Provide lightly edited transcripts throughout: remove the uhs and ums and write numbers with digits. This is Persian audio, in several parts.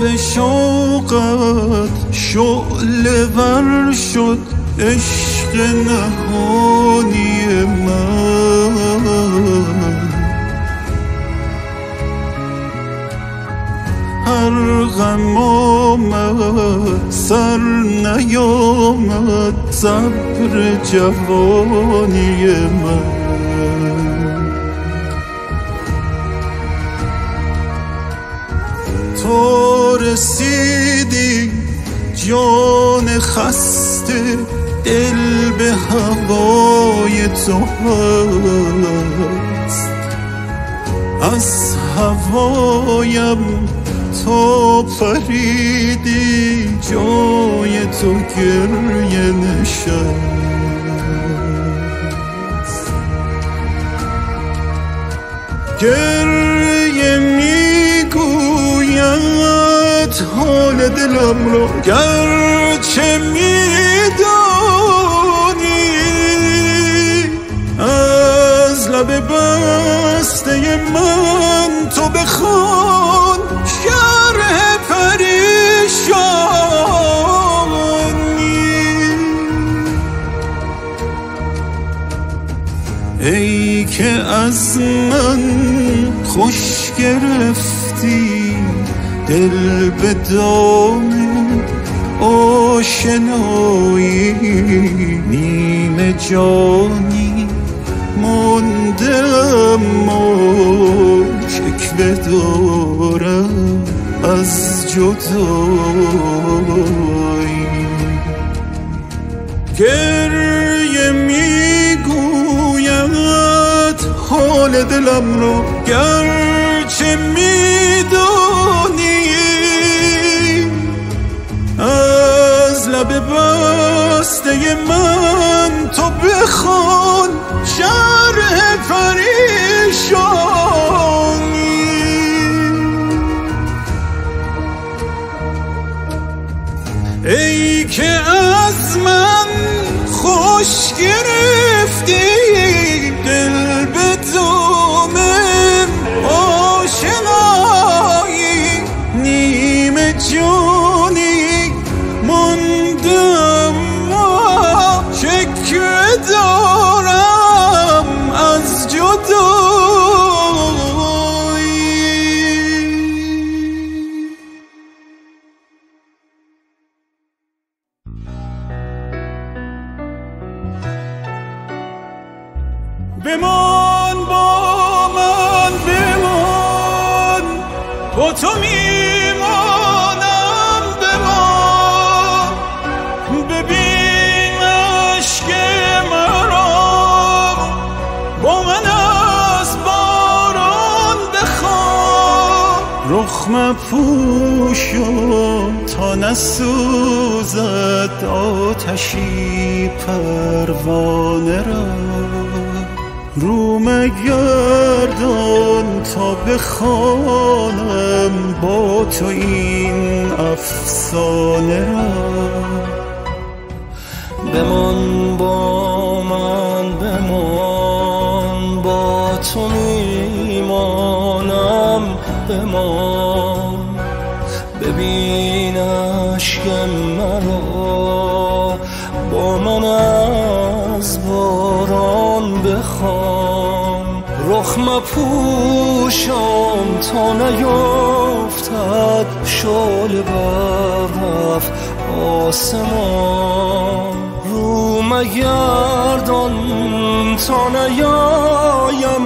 به شوقت شعله ور شد عشق نهانی من. هر غم آمد سر نیامد صبر جوانی من. تو رسیدی جان خسته دل به هوای تو هست. از هوایم تو پریدی جای تو گریه نشست. گریه میگوید حال دلم را گرچه میدانی. از لب بسته من تو بخوان شرح پریشانی. ای که از من خوش گرفتی دل به دام آشنایی. نیمه جانی مانده اما شکوه دارم از جدایی. گریه میگوید حال دلم رو گرچه میدانی. از لب بسته من تو بخوان شرح پریشانی. ای که از من خوش گرفتی دل به دام آشنایی. نیمه جانی مانده اما شکوه دارم از جدایی. بمان با من بمان با تو میمانم. بمان ببین عشق مرا با من از باران بخوان. رخ مپوشم تا نسوزد آتشی پروانه را. رو مگردان تا بخوانم با تو این افسانه را. بمان با من بمان با تو میمانم. بمان ببین عشق مرا با من از باران بخوان. رخ مپوشم تا نیفتد شعله بررفت آسمان. رو مگردان تا نیایم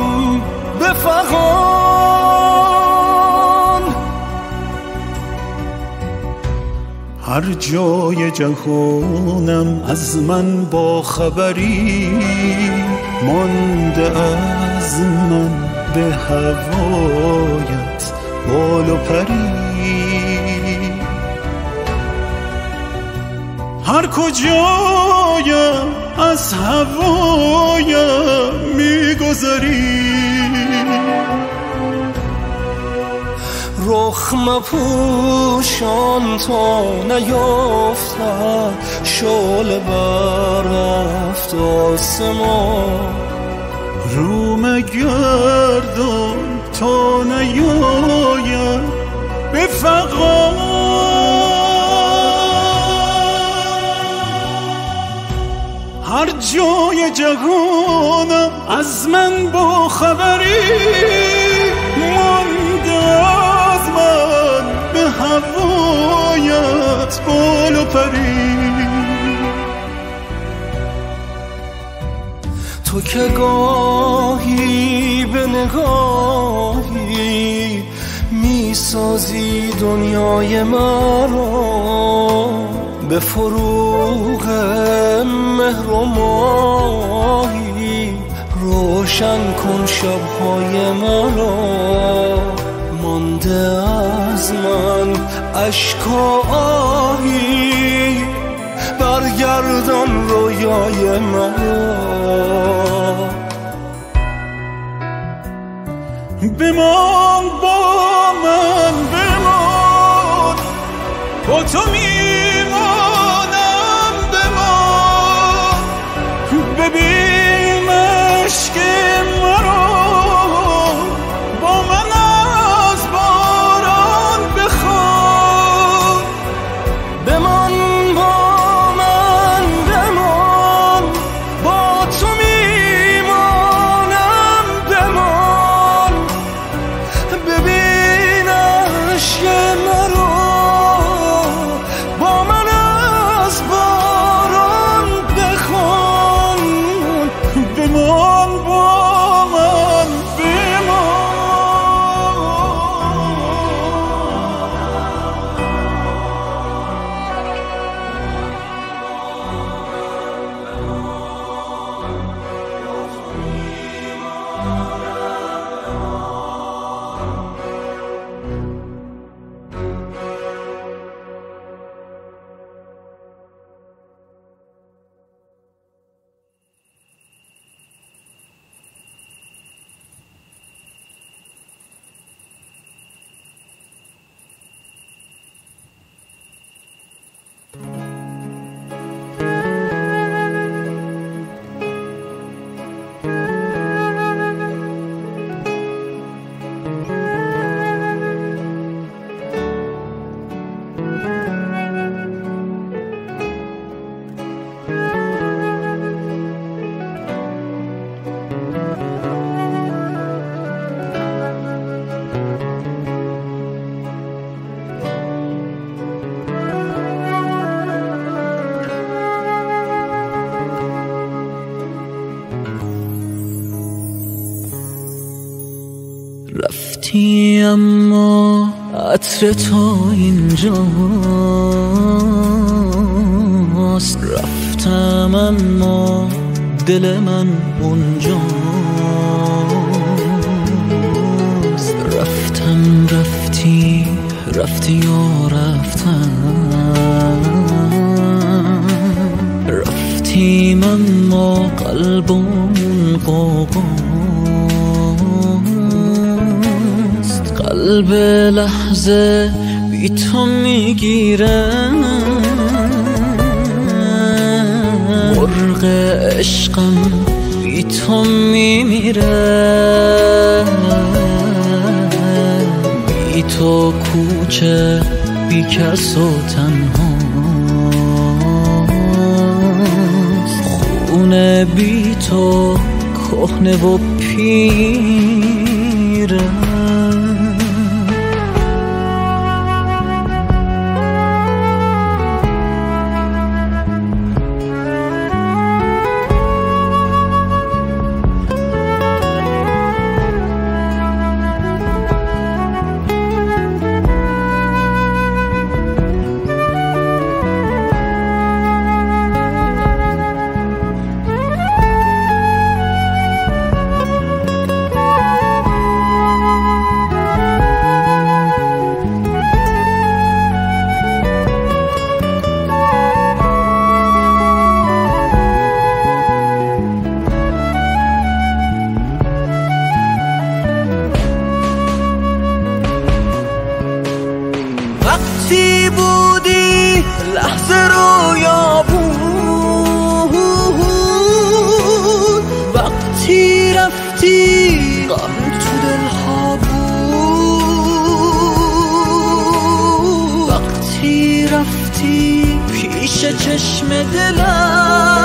به فغان. هر جای جهانم از من با خبری مانده. از من به هوایت بال و پری. هر کجایم از هوایم میگذری. رخ مپوشان تا نیفتد شعله بررفت آسمان. رو مگردان تا نیاید به فغان. هر جای جهانم از من با خبری مانده، از من به هوایت بال و پری. تو که گاهی به نگاهی میسازی دنیای مرا، به فروغ مهر و ماهی روشن کن شبهای مرا. مانده از من اشک و آهی، برگردان رویای مرا. بمان با من، بمان با تو میمانم، بمان ببین عشق مرا، با من از باران بخوان. بمان با من، بمان با تو میمانم، بمان ببین عشق مرا، با من از باران بخوان. بمان با من، بمان. رفتی اما عطر تو اینجاست، رفتم اما دل من اونجاست. رفتم رفتی، رفتی و رفتم، رفتیم اما قلبمون قوقاست. قلب لحظه بی تو میگیره، مرغ عشقم بی تو میمیره. بی تو کوچه بی کس و تنهاست، خونه بی تو کهنه و پیره. وقتی بودی لحظه رویا بود، وقتی رفتی غم تو دلها بود. رفتی پیش چشم دلم